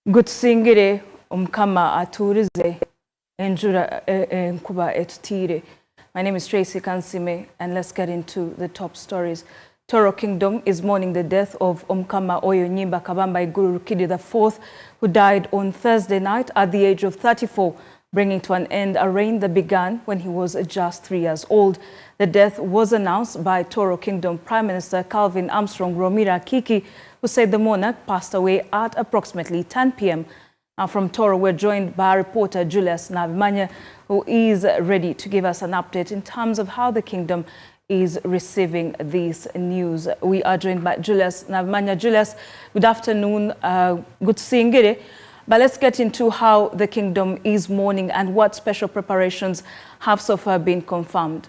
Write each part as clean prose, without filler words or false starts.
Gutsingire umkama aturize enjura nkuba etutire. My name is Tracy Kansime, and let's get into the top stories. Toro Kingdom is mourning the death of Omkama Oyonyimba Kabamba Iguru Rukidi IV, who died on Thursday night at the age of 34, bringing to an end a reign that began when he was just 3 years old. The death was announced by Toro Kingdom Prime Minister Calvin Armstrong Romira Kiki, who said the monarch passed away at approximately 10 p.m. From Toro, we're joined by reporter Julius Navimanya, who is ready to give us an update in terms of how the kingdom is receiving this news. We are joined by Julius Navimanya. Julius, good afternoon. Good seeing you. But let's get into how the kingdom is mourning and what special preparations have so far been confirmed.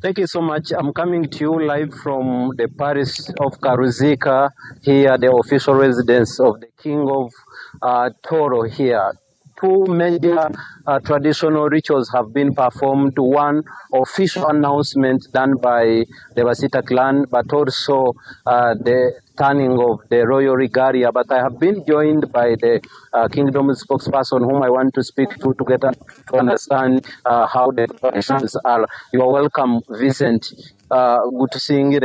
Thank you so much. I'm coming to you live from the parish of Karuzika, here, the official residence of the King of Toro here. Two major traditional rituals have been performed. One official announcement done by the Basita clan, but also the turning of the royal regalia. But I have been joined by the kingdom spokesperson, whom I want to speak to get to understand how the preparations are. You are welcome, Vincent. Good to see you.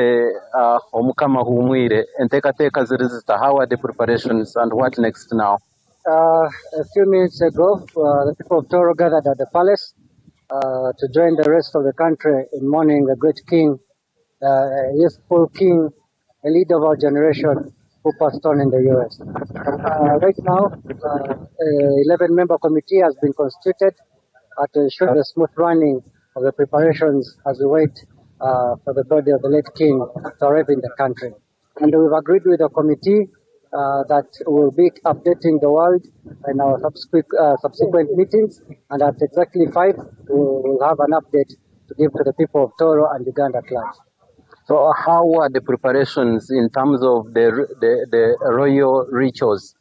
Omukama humwire entekateka zirizita. How are the preparations and what next now? A few minutes ago, the people of Toro gathered at the palace to join the rest of the country in mourning the great king, a youthful king, a leader of our generation who passed on in the US. Right now, an 11-member committee has been constituted to ensure the smooth running of the preparations as we wait for the body of the late king to arrive in the country. And we've agreed with the committee that will be updating the world in our subsequent meetings, and at exactly 5, we will have an update to give to the people of Toro and Uganda at large. So how are the preparations in terms of the royal rituals?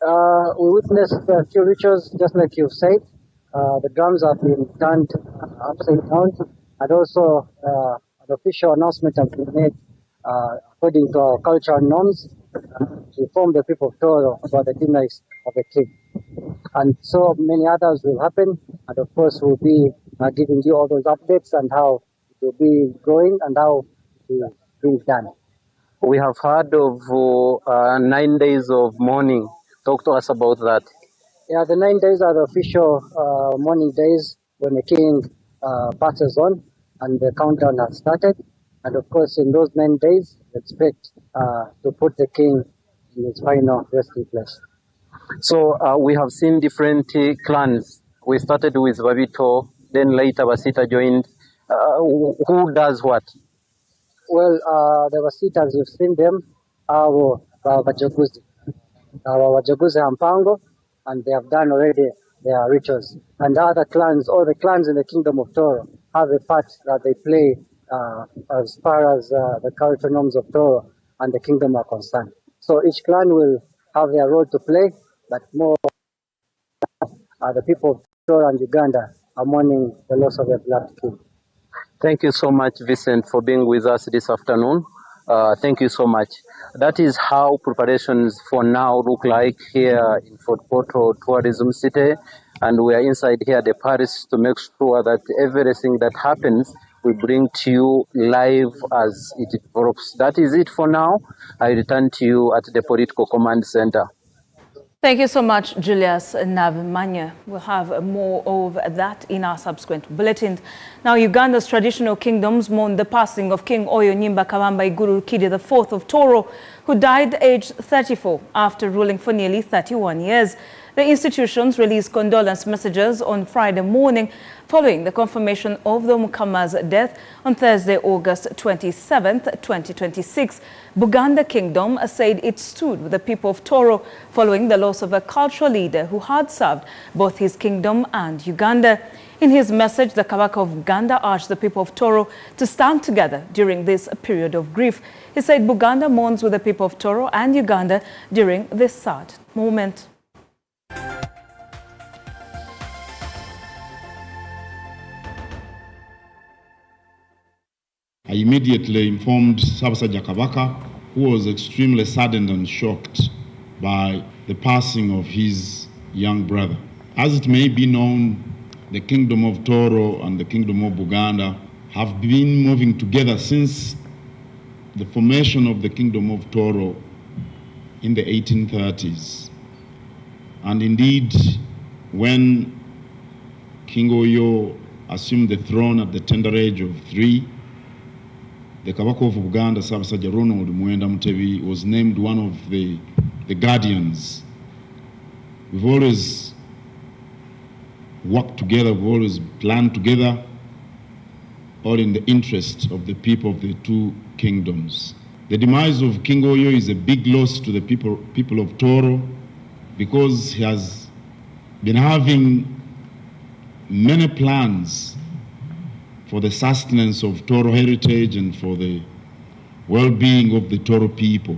We witnessed a few rituals, just like you've said. The drums have been turned upside down, and also an official announcement has been made according to our cultural norms to inform the people of Toro about the demise of the king. And so many others will happen, and of course we'll be giving you all those updates and how it will be going and how it will be done. We have heard of 9 days of mourning. Talk to us about that. Yeah, the 9 days are the official mourning days when the king passes on, and the countdown has started. And of course, in those 9 days, we expect to put the king in his final resting place. So we have seen different clans. We started with Babito, then later Basita joined. Who does what? Well, the Basitas, you've seen them, are Wajaguzi. Wajaguzi Hampango, and they have done already their rituals. And the other clans, all the clans in the kingdom of Toro, have a part that they play as far as the cultural norms of Toro and the kingdom are concerned. So each clan will have their role to play, but more the people of Toro and Uganda are mourning the loss of their beloved king. Thank you so much, Vincent, for being with us this afternoon. Thank you so much. That is how preparations for now look like here in Fort Portal Tourism City. And we are inside here, the parish, to make sure that everything that happens we bring to you live as it develops. That is it for now. I return to you at the Political Command Center. Thank you so much, Julius Navimanya. We'll have more of that in our subsequent bulletins. Now, Uganda's traditional kingdoms mourn the passing of King Oyonyimba Kabamba Iguru Rukidi IV of Toro, who died aged 34 after ruling for nearly 31 years. The institutions released condolence messages on Friday morning following the confirmation of the Mukama's death on Thursday, August 27, 2026. Buganda Kingdom said it stood with the people of Toro following the loss of a cultural leader who had served both his kingdom and Uganda. In his message, the Kabaka of Uganda urged the people of Toro to stand together during this period of grief. He said Buganda mourns with the people of Toro and Uganda during this sad moment. I immediately informed Sabasaja Kabaka who was extremely saddened and shocked by the passing of his young brother. As it may be known, the Kingdom of Toro and the Kingdom of Buganda have been moving together since the formation of the Kingdom of Toro in the 1830s. And indeed, when King Oyo assumed the throne at the tender age of 3, the Kabaka of Buganda, Ssaabasajja Ronald Muwenda Mutebi, was named one of the guardians. We've always worked together, we've always planned together, all in the interest of the people of the two kingdoms. The demise of King Oyo is a big loss to the people of Toro, because he has been having many plans for the sustenance of Toro heritage and for the well-being of the Toro people.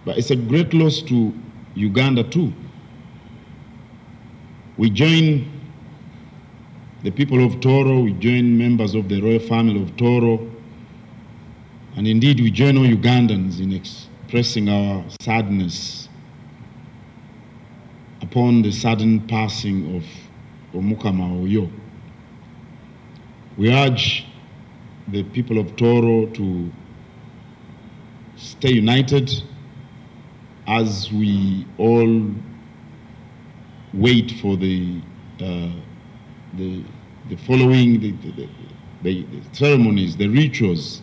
But it's a great loss to Uganda too. We join the people of Toro, we join members of the royal family of Toro, and indeed we join all Ugandans in expressing our sadness upon the sudden passing of Omukama Oyo. We urge the people of Toro to stay united as we all wait for the following the ceremonies, the rituals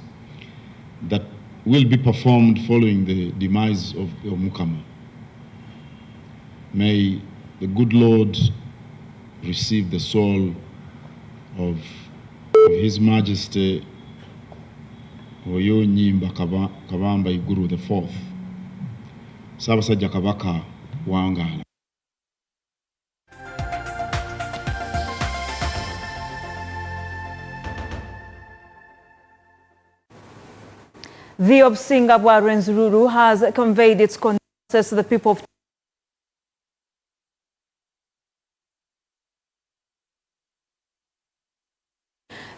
that will be performed following the demise of Omukama. May the good Lord receive the soul of His Majesty Oyo Nyimba Kabamba Iguru the Fourth, Ssaabasajja Kabaka Wangala. The Obsinga Bwarenzururu has conveyed its condolences to the people of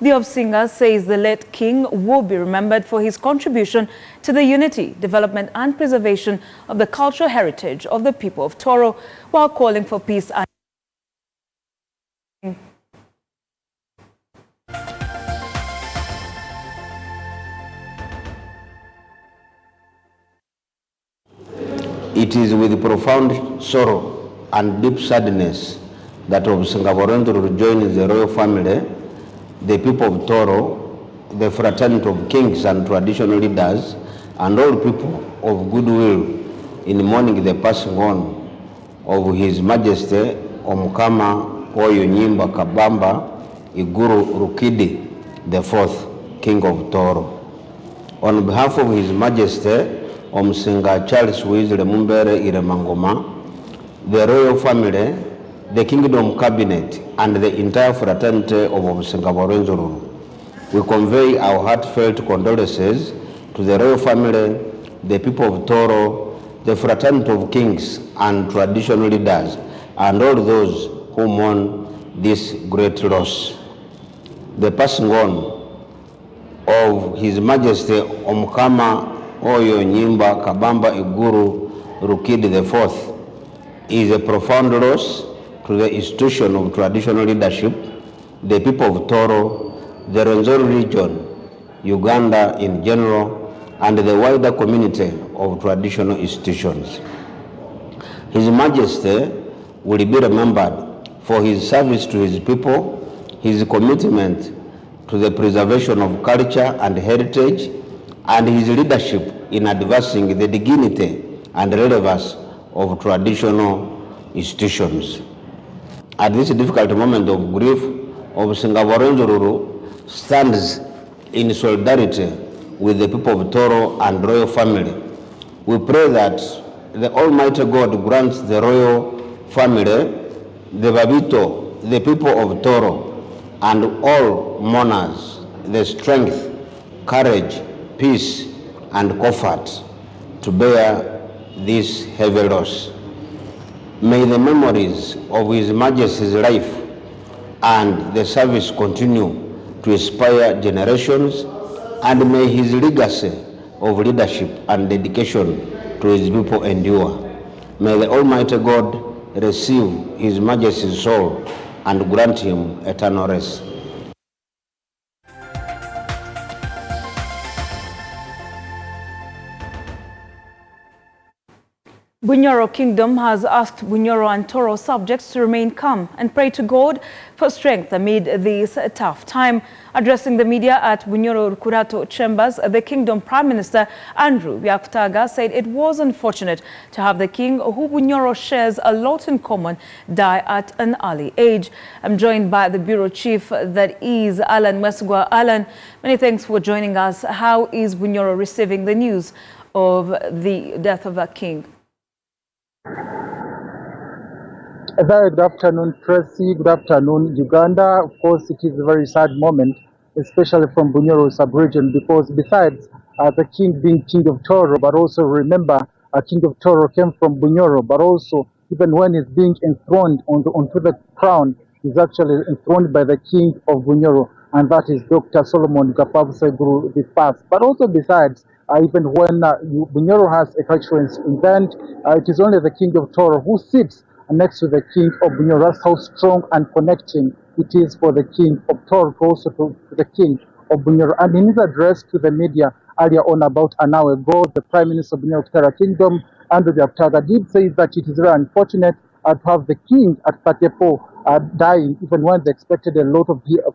The Obsinga says the late king will be remembered for his contribution to the unity, development and preservation of the cultural heritage of the people of Toro, while calling for peace and It is with profound sorrow and deep sadness that Obsinga Bwarenzururu joins the royal family, the people of Toro, the fraternity of kings and traditional leaders, and all people of goodwill in mourning the passing on of His Majesty Omukama Oyo Nyimba Kabamba Iguru Rukidi, the fourth King of Toro. On behalf of His Majesty Omusinga Charles Wizire Mumbere Iremangoma, the royal family, the Kingdom Cabinet, and the entire fraternity of Obsinga Bwarenzururu, we convey our heartfelt condolences to the royal family, the people of Toro, the fraternity of kings and traditional leaders, and all those who mourn this great loss. The passing on of His Majesty Omukama Oyo Nyimba Kabamba Iguru Rukidi IV is a profound loss to the institution of traditional leadership, the people of Toro, the Rwenzori region, Uganda in general, and the wider community of traditional institutions. His Majesty will be remembered for his service to his people, his commitment to the preservation of culture and heritage, and his leadership in advancing the dignity and relevance of traditional institutions. At this difficult moment of grief, Obsinga Bwarenzururu stands in solidarity with the people of Toro and royal family. We pray that the Almighty God grants the royal family, the Babito, the people of Toro, and all mourners the strength, courage, peace, and comfort to bear this heavy loss. May the memories of His Majesty's life and the service continue to inspire generations, and may his legacy of leadership and dedication to his people endure. May the Almighty God receive His Majesty's soul and grant him eternal rest. Bunyoro Kingdom has asked Bunyoro and Toro subjects to remain calm and pray to God for strength amid this tough time. Addressing the media at Bunyoro Rukurato Chambers, the Kingdom Prime Minister Andrew Byakutaga said it was unfortunate to have the King, who Bunyoro shares a lot in common, die at an early age. I'm joined by the Bureau Chief, that is Alan Mwesugwa. Alan, many thanks for joining us. How is Bunyoro receiving the news of the death of the King? A very good afternoon, Tracy. Good afternoon, Uganda. Of course, it is a very sad moment, especially from Bunyoro sub-region, because besides the king being King of Toro, but also remember, King of Toro came from Bunyoro, but also even when he's being enthroned onto the crown, he's actually enthroned by the King of Bunyoro, and that is Dr. Solomon Gapavseguru I. But also besides, even when Bunyoro has a cultural event, it is only the King of Toro who sits next to the King of Bunyoro. That's how strong and connecting it is for the King of Toro, also to the King of Bunyoro. And in his address to the media earlier on about an hour ago, the Prime Minister of Bunyoro Kingdom, Andrew Byakutaga, did say that it is very unfortunate to have the King at 34 dying, even when they expected a lot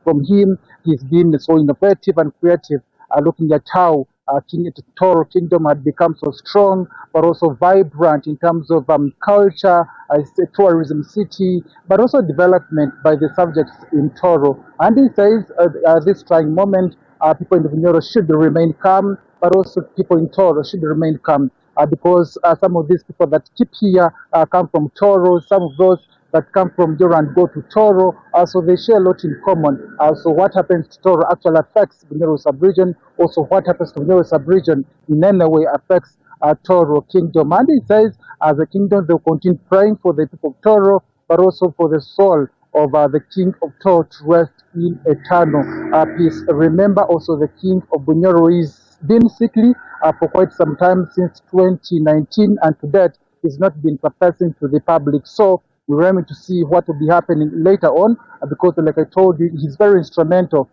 from him. He's been so innovative and creative, looking at how Toro Kingdom had become so strong, but also vibrant in terms of culture, tourism city, but also development by the subjects in Toro. And he says at this trying moment, people in the Bunyoro should remain calm, but also people in Toro should remain calm, because some of these people that keep here come from Toro, some of those that come from Bunyoro and go to Toro, so they share a lot in common. So what happens to Toro actually affects Bunyoro sub-region. Also what happens to Bunyoro sub-region in any way affects Toro Kingdom. And he says, as a kingdom, they'll continue praying for the people of Toro, but also for the soul of the King of Toro to rest in eternal peace. Remember also the King of Bunyoro is been sickly for quite some time, since 2019, and to date he's not been professing to the public. So we're aiming to see what will be happening later on, because like I told you, he's very instrumental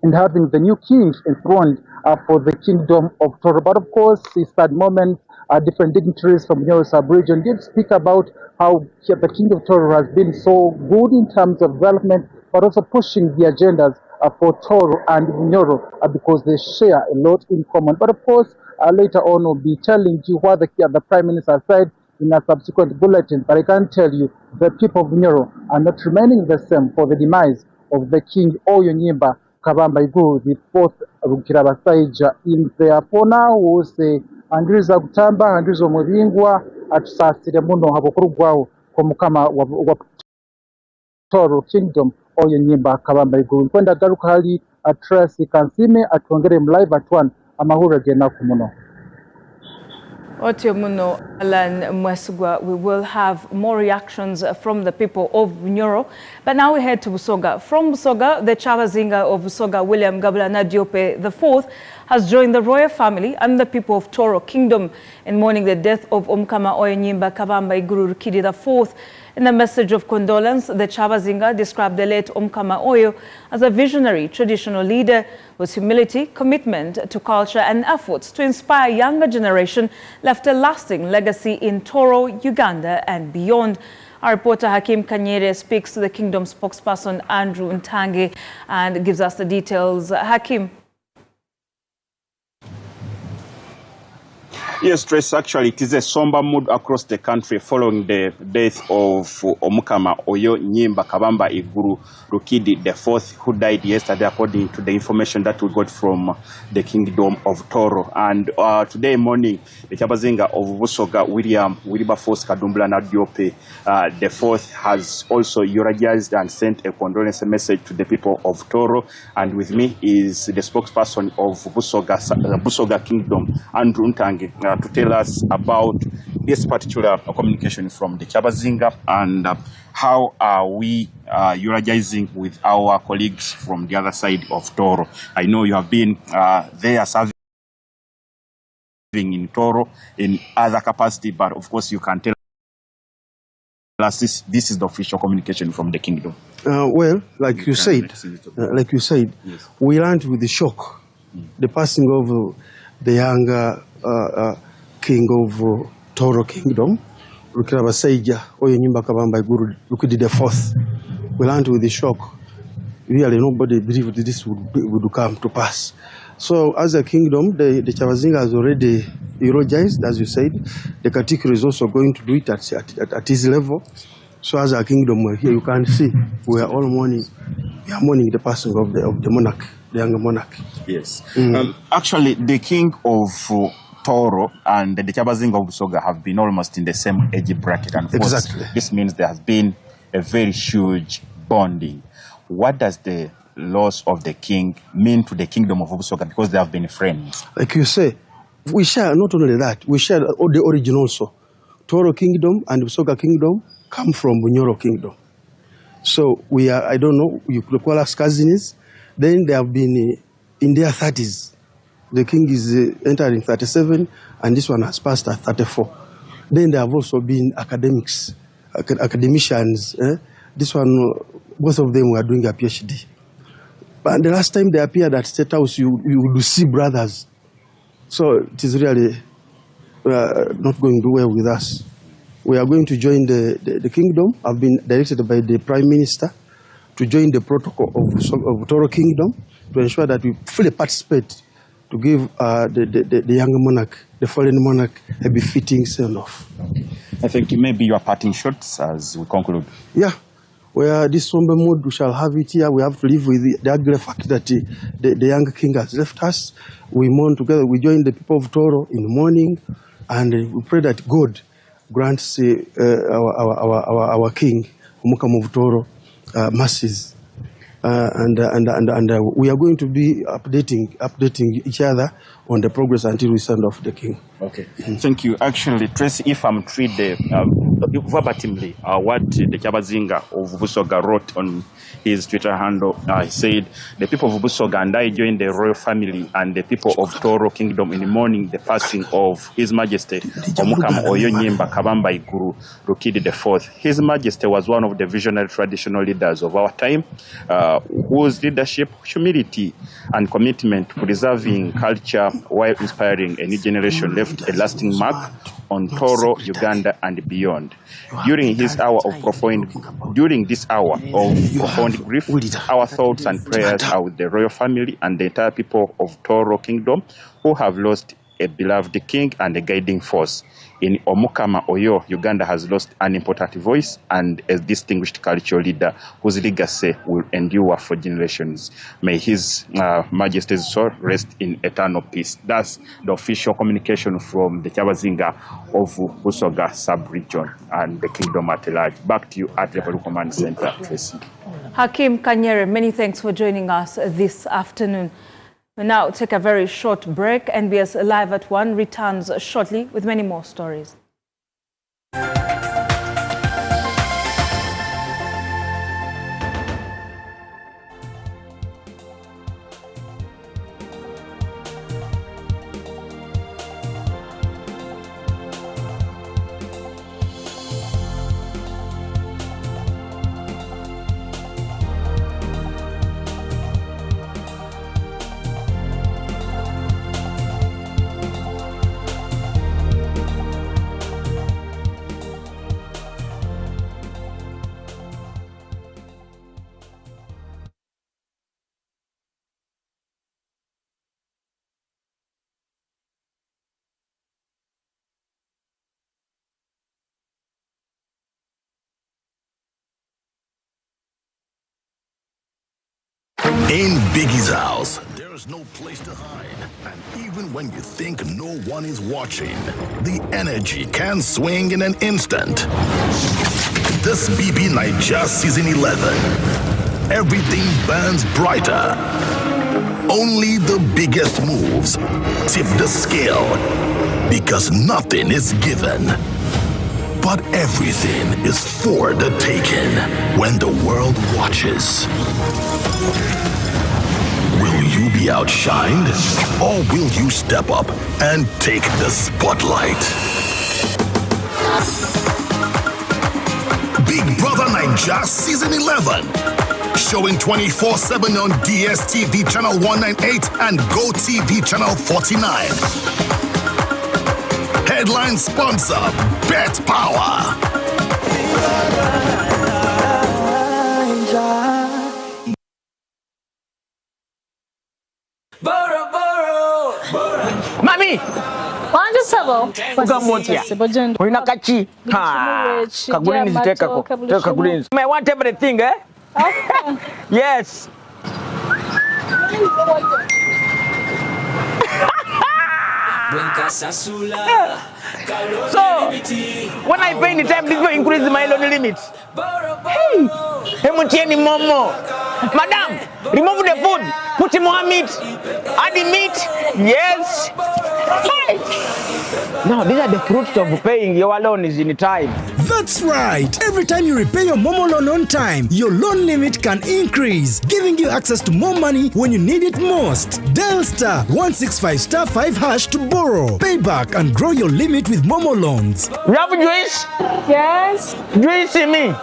in having the new king enthroned for the Kingdom of Toro. But of course, it's that moment, different dignitaries from Bunyoro sub-region did speak about how the King of Toro has been so good in terms of development, but also pushing the agendas for Toro and Bunyoro, because they share a lot in common. But of course, later on we'll be telling you what the Prime Minister said in a subsequent bulletin. But I can tell you, the people of Bunyoro are not remaining the same for the demise of the King Oyo Nyimba Kabamba Iguru, the fourth Rukirabasaija. In there for now, we'll say Andriza Gutamba, Andrizo Mudingwa, atusasire muno habokurugwaho ko mukama wa Toro Kingdom Oyo Nyimba Kabamba Iguru. Kwenda garuka hali Tracy Kansime atwongere live at 1 amahoro agena kumuno. Otiomuno Alan Mwesugwa, we will have more reactions from the people of Bunyoro. But now we head to Busoga. From Busoga, the Chavazinga of Busoga, William Gabulana Diope IV, has joined the royal family and the people of Toro Kingdom in mourning the death of Omkama Oyo Nyimba Kabamba Iguru Rukidi IV. In a message of condolence, the Chavazinga described the late Omkama Oyo as a visionary traditional leader whose humility, commitment to culture and efforts to inspire younger generation left a lasting legacy in Toro, Uganda and beyond. Our reporter Hakim Kanyere speaks to the Kingdom spokesperson Andrew Ntange and gives us the details. Hakim. Yes, Trace, actually, it is a somber mood across the country following the death of Omukama Oyo Nyimba Kabamba Iguru Rukidi IV, who died yesterday, according to the information that we got from the Kingdom of Toro. And today morning, the Chabazinga of Busoga, William Wilberforce Kadumbulana Diope IV, has also eulogized and sent a condolence message to the people of Toro. And with me is the spokesperson of Busoga Kingdom, Andrew Ntange, to tell us about this particular communication from the Chabazinga and how are we eulogizing with our colleagues from the other side of Toro. I know you have been there serving in Toro in other capacity, but of course you can tell us this is the official communication from the kingdom. Well, like you said, yes. We learned with the shock, the passing of the younger king of Toro Kingdom, Rukiraba Seija, Oyo Nyimba Kabamba Guru Rukidi the Fourth. We learned with the shock. Really, nobody believed this would come to pass. So, as a kingdom, the Chavazinga has already eulogized, as you said. The Katikiro is also going to do it at his level. So, as a kingdom, we're here, you can see we are all mourning. We are mourning the passing of the monarch, the younger monarch. Yes. Actually, the king of Toro and the Chavazinga of Busoga have been almost in the same age bracket. And exactly. This means there has been a very huge bonding. What does the loss of the king mean to the kingdom of Busoga, because they have been friends? Like you say, we share not only that, we share the origin also. Toro Kingdom and Busoga Kingdom come from Bunyoro Kingdom. So we are, I don't know, you could call us cousins. Then they have been in their 30s. The king is entering 37 and this one has passed at 34. Then they have also been academics, academicians. This one, both of them were doing a PhD. But the last time they appeared at State House, you would see brothers. So it is really not going to do well with us. We are going to join the kingdom. I've been directed by the Prime Minister to join the protocol of Toro Kingdom to ensure that we fully participate to give the younger monarch, the fallen monarch, a befitting send-off. I think maybe your parting shots as we conclude. Yeah. Where this somber mood, we shall have it here. We have to live with the ugly fact that the young king has left us. We mourn together. We join the people of Toro in the morning, and we pray that God grants our king, Omukama of Toro, mercies. And we are going to be updating each other on the progress until we send off the king. Okay. Thank you. Actually, Tracy, if I'm to read verbatimly what the Chavazinga of Busoga wrote on his Twitter handle, he said, "The people of Busoga and I joined the royal family and the people of Toro Kingdom in the morning the passing of His Majesty Omukama Oyo Nyimba Kabamba Iguru Rukidi IV. His Majesty was one of the visionary traditional leaders of our time, whose leadership, humility, and commitment to preserving culture while inspiring a new generation left a lasting mark on Toro, Uganda, and beyond. During this hour of profound grief, our thoughts and prayers are with the royal family and the entire people of Toro Kingdom who have lost a beloved king and a guiding force. In Omukama Oyo, Uganda has lost an important voice and a distinguished cultural leader whose legacy will endure for generations. May His Majesty's soul rest in eternal peace." That's the official communication from the Chavazinga of Busoga sub-region and the kingdom at large. Back to you at the Level Command Center, Tracy. Hakim Kanyere, many thanks for joining us this afternoon. We'll now take a very short break. NBS Live at 1 returns shortly with many more stories. In Biggie's house, there is no place to hide. And even when you think no one is watching, the energy can swing in an instant. This BB Niger Season 11, everything burns brighter. Only the biggest moves tip the scale, because nothing is given, but everything is for the taking when the world watches. Will you be be outshined? Or will you step up and take the spotlight? Big Brother Naija Season 11. Showing 24/7 on DSTV Channel 198 and GoTV Channel 49. Headline sponsor, Bet Power. Mami! Wanje sabo. Ugamotia. Uina kachi. Ha. Kagulinzi teka ko. Teka kagulinzi. I want everything, eh? Okay. Yes. So, when I pay the time, this will increase my loan limit. Hey, Hemutieni Momo. Madam, remove the food. Put more meat. Add the meat. Yes. Hey. Now, these are the fruits of paying your loan is in time. That's right. Every time you repay your Momo loan on time, your loan limit can increase, giving you access to more money when you need it most. Dial star 165*5# to borrow, pay back, and grow your limit with Momo loans. You have juice? Yes. Juice in me.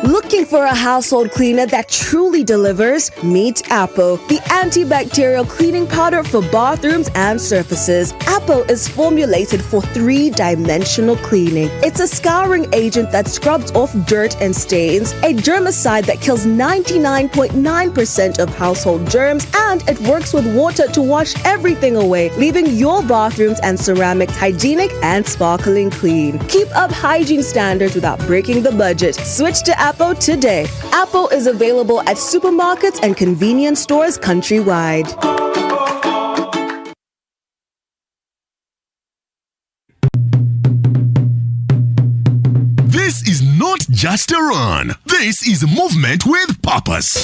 Looking for a household cleaner that truly delivers? Meet Appo, the antibacterial cleaning powder for bathrooms and surfaces. Appo is formulated for 3-dimensional cleaning. It's a scouring agent that scrubs off dirt and stains, a germicide that kills 99.9% of household germs, and it works with water to wash everything away, leaving your bathrooms and ceramics hygienic and sparkling clean. Keep up hygiene standards without breaking the budget. Switch to Appo today. Appo is available at supermarkets and convenience stores countrywide. This is not just a run. This is a movement with purpose.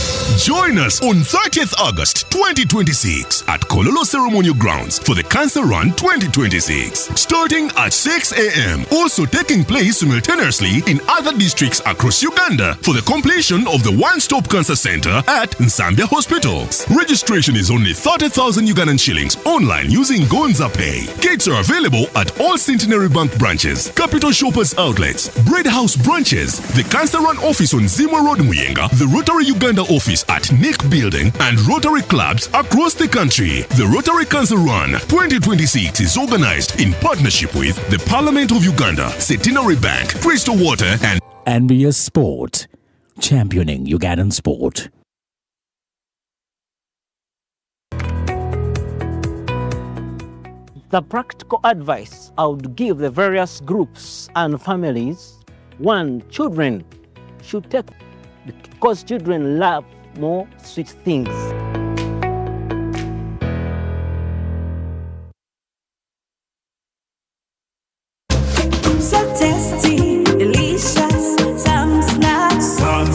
Join us on 30th August 2026 at Kololo Ceremonial Grounds for the Cancer Run 2026. Starting at 6 a.m. Also taking place simultaneously in other districts across Uganda for the completion of the One-Stop Cancer Center at Nsambya Hospital. Registration is only 30,000 Ugandan shillings online using Gonza Pay. Gates are available at all Centenary Bank branches, Capital Shoppers outlets, Bread House branches, the Cancer Run office on Zimwa Road, Muyenga, the Rotary Uganda office at Nick Building, and Rotary clubs across the country. The Rotary Cancer Run 2026 is organized in partnership with the Parliament of Uganda, Centenary Bank, Crystal Water, and NBS Sport, championing Ugandan sport. The practical advice I would give the various groups and families: one, children should take, because children love more sweet things. So tasty, delicious, some snacks, so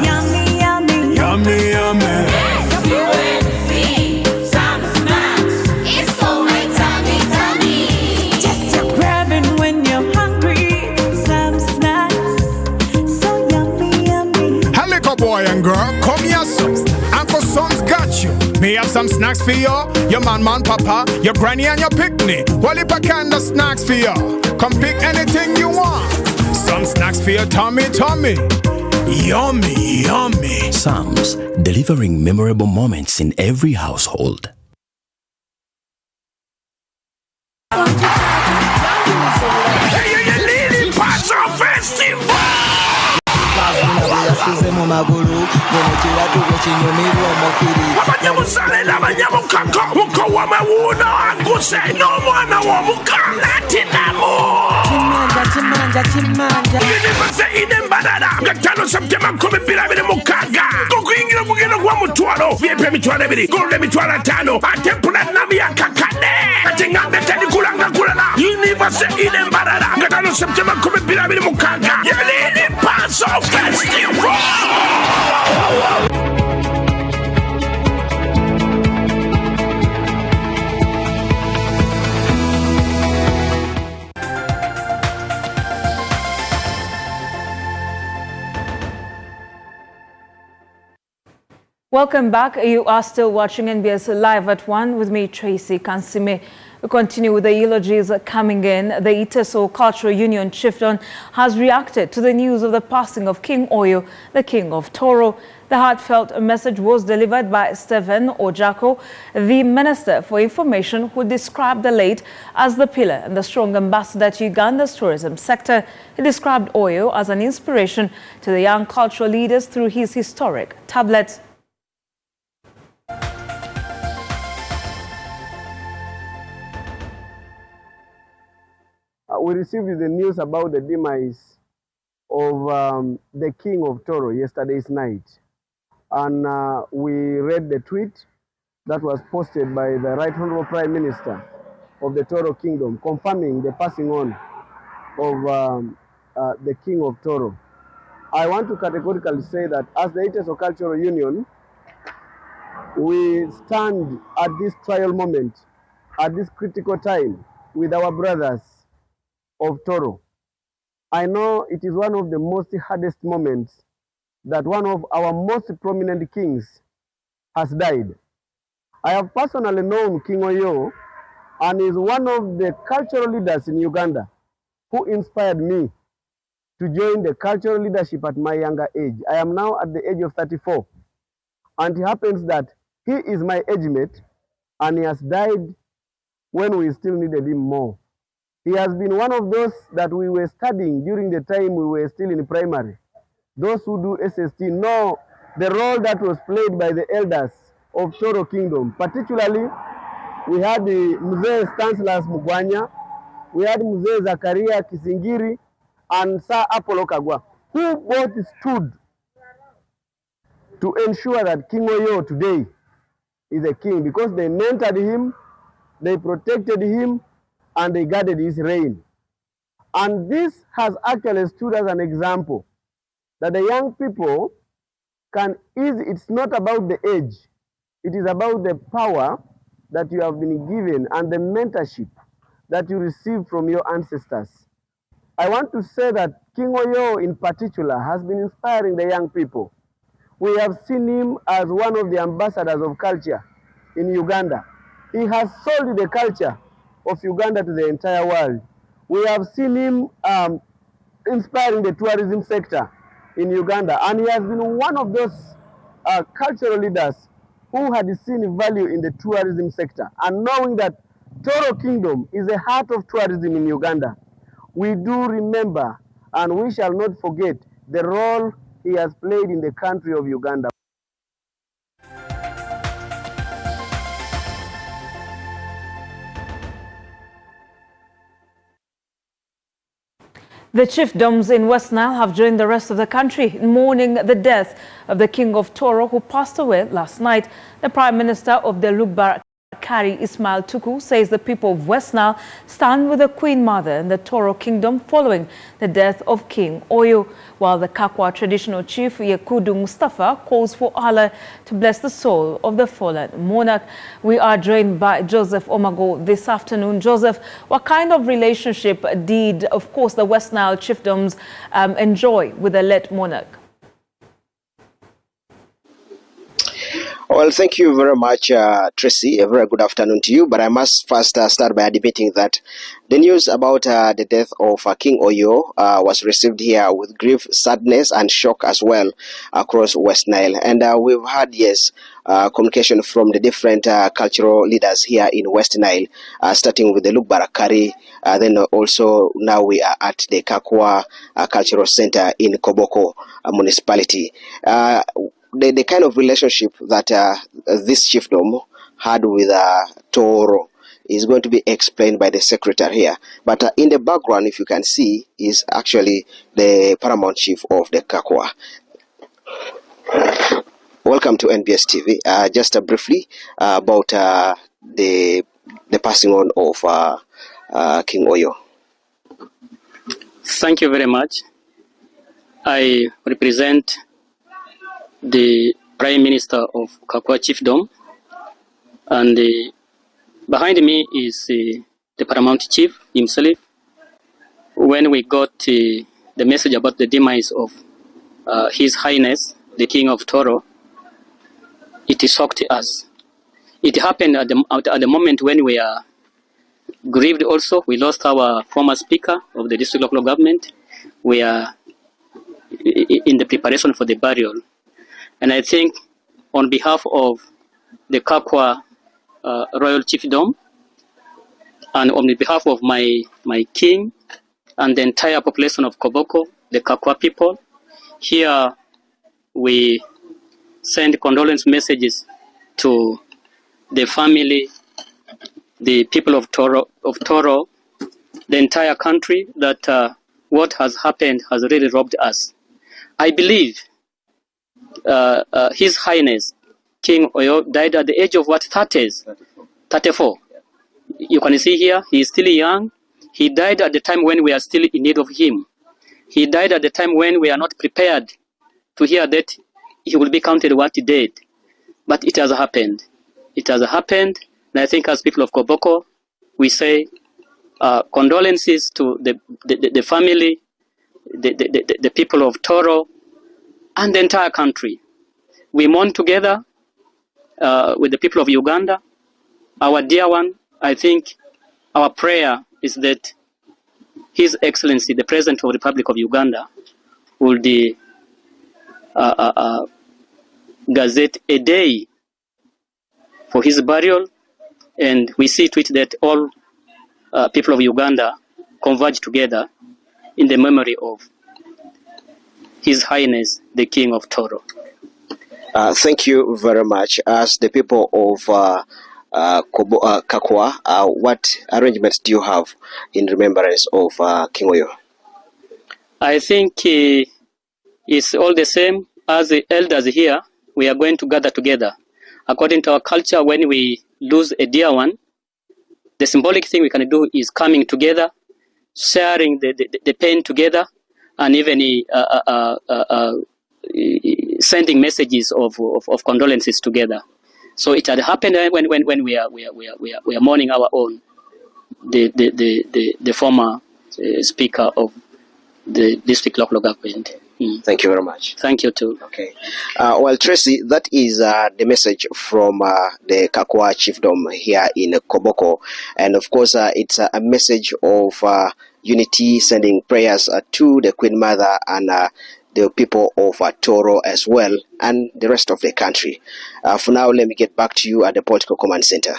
yummy, yummy, yummy, yummy. Boy and girl, come here, son. Uncle Son's got you. May have some snacks for you. Your man, papa, your granny and your picnic. Well, if I kind of snacks for you, come pick anything you want. Some snacks for your tummy. Yummy, yummy. Sam's, delivering memorable moments in every household. Abanyamusale n'abanyamukaka muko w'amawuno aguse n'omwana w'omukana tinamo timanja universe inembalala gatano Septemba 2026 kokuyingira kugenda kwa mutwalo vyepe mitwalo 2 golde mitwalo 5 ate platinum ya kakane ate ngambe tani kulanga kulala universe inembalala gatano Septemba 2026 yelini paso festival. Welcome back. You are still watching NBS Live at 1 with me, Tracy Kansime. We continue with the eulogies coming in. The Iteso Cultural Union chieftain has reacted to the news of the passing of King Oyo, the King of Toro. The heartfelt message was delivered by Stephen Ojako, the Minister for Information, who described the late as the pillar and the strong ambassador to Uganda's tourism sector. He described Oyo as an inspiration to the young cultural leaders through his historic tablets. We received the news about the demise of the King of Toro yesterday's night. And we read the tweet that was posted by the Right Honorable Prime Minister of the Toro Kingdom, confirming the passing on of the King of Toro. I want to categorically say that as the Iteso Cultural Union, we stand at this trial moment, at this critical time, with our brothers of Toro. I know it is one of the most hardest moments that one of our most prominent kings has died. I have personally known King Oyo and is one of the cultural leaders in Uganda who inspired me to join the cultural leadership at my younger age. I am now at the age of 34, and it happens that he is my age mate and he has died when we still needed him more. He has been one of those that we were studying during the time we were still in primary. Those who do SST know the role that was played by the elders of Toro Kingdom. Particularly, we had the Mzee Stanislaus Mugwanya, we had Mzee Zakaria Kisingiri, and Sir Apollo Kagwa, who both stood to ensure that King Oyo today is a king, because they mentored him, they protected him, and they guarded his reign. And this has actually stood as an example that the young people can easily, it's not about the age, it is about the power that you have been given and the mentorship that you receive from your ancestors. I want to say that King Oyo in particular has been inspiring the young people. We have seen him as one of the ambassadors of culture in Uganda. He has sold the culture of Uganda to the entire world. We have seen him inspiring the tourism sector in Uganda, and he has been one of those cultural leaders who had seen value in the tourism sector. And knowing that Toro Kingdom is the heart of tourism in Uganda, we do remember and we shall not forget the role he has played in the country of Uganda. The chiefdoms in West Nile have joined the rest of the country in mourning the death of the King of Toro, who passed away last night. The Prime Minister of the Lugbar, Kari Ismail Tuku, says the people of West Nile stand with the Queen Mother in the Toro Kingdom following the death of King Oyo, while the Kakwa traditional chief Yekudu Mustafa calls for Allah to bless the soul of the fallen monarch. We are joined by Joseph Omago this afternoon. Joseph, what kind of relationship did, of course, the West Nile chiefdoms enjoy with the late monarch? Well, thank you very much, Tracy. A very good afternoon to you. But I must first start by admitting that the news about the death of King Oyo was received here with grief, sadness, and shock as well across West Nile. And we've had, yes, communication from the different cultural leaders here in West Nile, starting with the Lugbarakari. Then also now we are at the Kakwa Cultural Center in Koboko municipality. The kind of relationship that this chiefdom had with Toro is going to be explained by the secretary here. But in the background, if you can see, is actually the paramount chief of the Kakwa. Welcome to NBS TV. Just briefly about the passing on of King Oyo. Thank you very much. I represent the Prime Minister of Kakwa Chiefdom, and behind me is the Paramount Chief himself. When we got the message about the demise of His Highness, the King of Toro, it shocked us. It happened at the moment when we are grieved also. We lost our former speaker of the district local government. We are in the preparation for the burial. And I think on behalf of the Kakwa Royal Chiefdom and on behalf of my king and the entire population of Koboko, the Kakwa people, here we send condolence messages to the family, the people of Toro, the entire country, that what has happened has really robbed us. I believe His Highness King Oyo died at the age of what, 30s? 34. You can see here, he is still young. He died at the time when we are still in need of him. He died at the time when we are not prepared to hear that he will be counted what he did. But it has happened. It has happened, and I think as people of Koboko, we say condolences to the family, the people of Toro, and the entire country. We mourn together with the people of Uganda. Our dear one, I think our prayer is that His Excellency, the President of the Republic of Uganda, will gazette a day for his burial, and we see to it that all people of Uganda converge together in the memory of His Highness, the King of Toro. Thank you very much. As the people of Kakwa, what arrangements do you have in remembrance of King Oyo? I think it's all the same as the elders here. We are going to gather together. According to our culture, when we lose a dear one, the symbolic thing we can do is coming together, sharing the pain together, and even sending messages of condolences together. So it had happened when we are mourning our own, the former speaker of the district local government. Thank you very much. Thank you too. Okay. Well, Tracy, that is the message from the Kakwa Chiefdom here in Koboko. And of course, it's a message of unity, sending prayers to the Queen Mother and the people of Toro as well, and the rest of the country. For now, let me get back to you at the Political Command Center.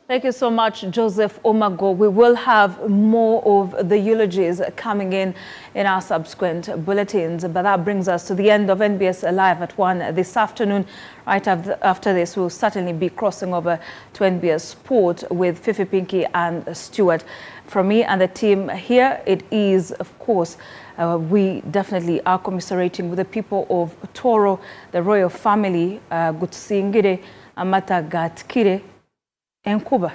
Thank you so much, Joseph Omago. We will have more of the eulogies coming in our subsequent bulletins. But that brings us to the end of NBS Live at 1 this afternoon. Right after this, we'll certainly be crossing over to NBS Sport with Fifi Pinky and Stuart. From me and the team here, it is, of course, we definitely are commiserating with the people of Toro, the royal family, Gutsingire, Amata Gatkire, and Kuba.